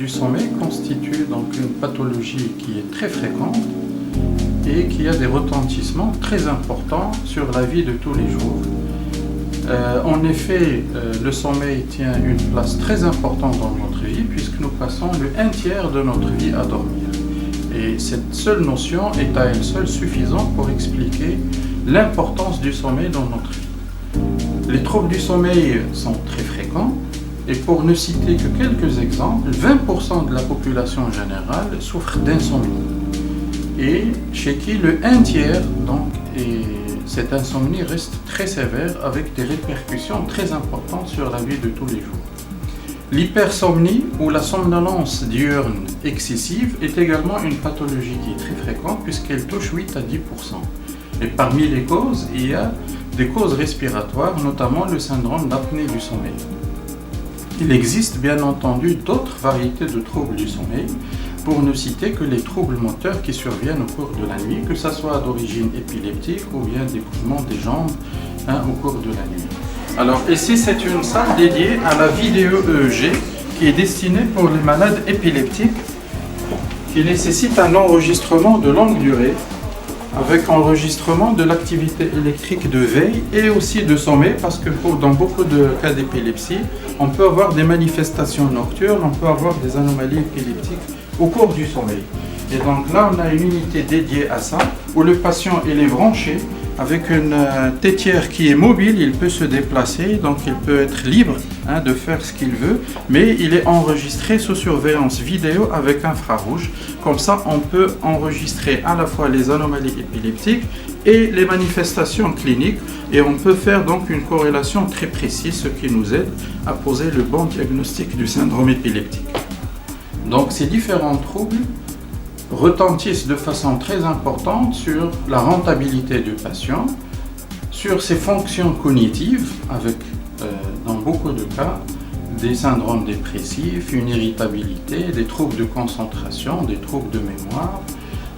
du sommeil constituent donc une pathologie qui est très fréquente et qui a des retentissements très importants sur la vie de tous les jours. En effet, le sommeil tient une place très importante dans notre vie puisque nous passons le 1/3 de notre vie à dormir. Et cette seule notion est à elle seule suffisante pour expliquer l'importance du sommeil dans notre vie. Les troubles du sommeil sont très fréquents et pour ne citer que quelques exemples, 20% de la population générale souffre d'insomnie et chez qui le 1/3 donc cette insomnie reste très sévère avec des répercussions très importantes sur la vie de tous les jours. L'hypersomnie ou la somnolence diurne excessive est également une pathologie qui est très fréquente puisqu'elle touche 8 à 10%. Et parmi les causes, il y a des causes respiratoires, notamment le syndrome d'apnée du sommeil. Il existe bien entendu d'autres variétés de troubles du sommeil, pour ne citer que les troubles moteurs qui surviennent au cours de la nuit, que ce soit d'origine épileptique ou bien des mouvements des jambes au cours de la nuit. Alors ici c'est une salle dédiée à la vidéo EEG qui est destinée pour les malades épileptiques qui nécessite un enregistrement de longue durée avec enregistrement de l'activité électrique de veille et aussi de sommeil parce que dans beaucoup de cas d'épilepsie, on peut avoir des manifestations nocturnes, on peut avoir des anomalies épileptiques au cours du sommeil. Et donc là, on a une unité dédiée à ça où le patient il est branché avec une tétière qui est mobile, il peut se déplacer, donc il peut être libre de faire ce qu'il veut, mais il est enregistré sous surveillance vidéo avec infrarouge. Comme ça, on peut enregistrer à la fois les anomalies épileptiques et les manifestations cliniques et on peut faire donc une corrélation très précise, ce qui nous aide à poser le bon diagnostic du syndrome épileptique. Donc ces différents troubles retentissent de façon très importante sur la rentabilité du patient, sur ses fonctions cognitives, avec dans beaucoup de cas des syndromes dépressifs, une irritabilité, des troubles de concentration, des troubles de mémoire.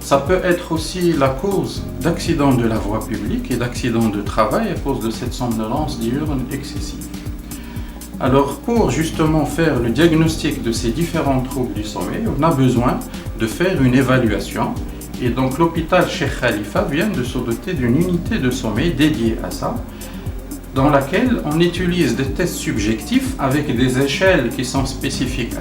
Ça peut être aussi la cause d'accidents de la voie publique et d'accidents de travail à cause de cette somnolence diurne excessive. Alors pour justement faire le diagnostic de ces différents troubles du sommeil, on a besoin de faire une évaluation et donc l'hôpital Cheikh Khalifa vient de se doter d'une unité de sommeil dédiée à ça dans laquelle on utilise des tests subjectifs avec des échelles qui sont spécifiques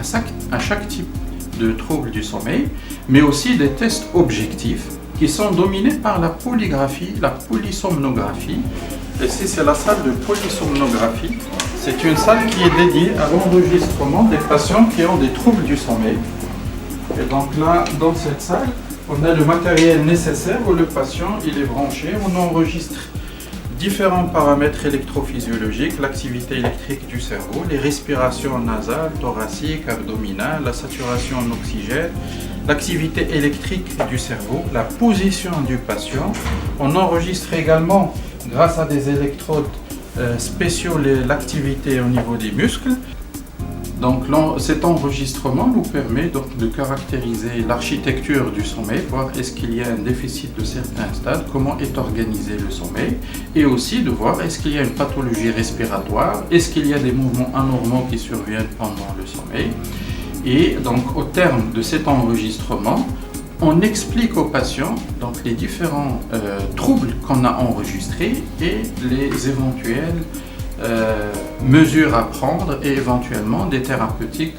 à chaque type de trouble du sommeil mais aussi des tests objectifs qui sont dominés par la polygraphie, la polysomnographie. Ici c'est la salle de polysomnographie. C'est une salle qui est dédiée à l'enregistrement des patients qui ont des troubles du sommeil. Et donc là, dans cette salle, on a le matériel nécessaire où le patient il est branché. On enregistre différents paramètres électrophysiologiques, l'activité électrique du cerveau, les respirations nasales, thoraciques, abdominales, la saturation en oxygène, l'activité électrique du cerveau, la position du patient. On enregistre également, grâce à des électrodes spéciaux, l'activité au niveau des muscles. Donc cet enregistrement nous permet donc de caractériser l'architecture du sommeil, voir est-ce qu'il y a un déficit de certains stades, comment est organisé le sommeil, et aussi de voir est-ce qu'il y a une pathologie respiratoire, est-ce qu'il y a des mouvements anormaux qui surviennent pendant le sommeil. Et donc au terme de cet enregistrement, on explique aux patients donc, les différents troubles qu'on a enregistrés et les éventuelles mesures à prendre et éventuellement des thérapeutiques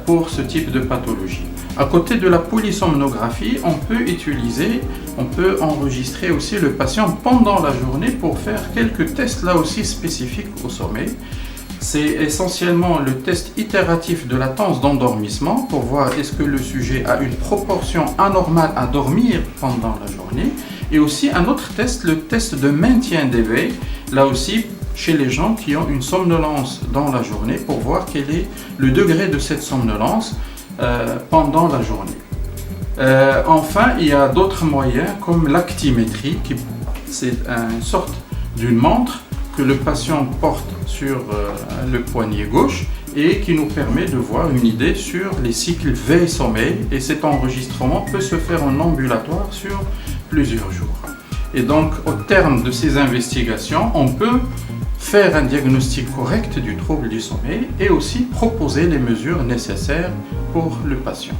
pour ce type de pathologie. À côté de la polysomnographie, on peut enregistrer aussi le patient pendant la journée pour faire quelques tests là aussi spécifiques au sommeil. C'est essentiellement le test itératif de latence d'endormissement pour voir est-ce que le sujet a une proportion anormale à dormir pendant la journée et aussi un autre test, le test de maintien d'éveil, là aussi chez les gens qui ont une somnolence dans la journée pour voir quel est le degré de cette somnolence pendant la journée. Enfin, il y a d'autres moyens comme l'actimétrie, c'est une sorte d'une montre que le patient porte sur le poignet gauche et qui nous permet de voir une idée sur les cycles veille-sommeil et cet enregistrement peut se faire en ambulatoire sur plusieurs jours. Et donc au terme de ces investigations, on peut faire un diagnostic correct du trouble du sommeil et aussi proposer les mesures nécessaires pour le patient.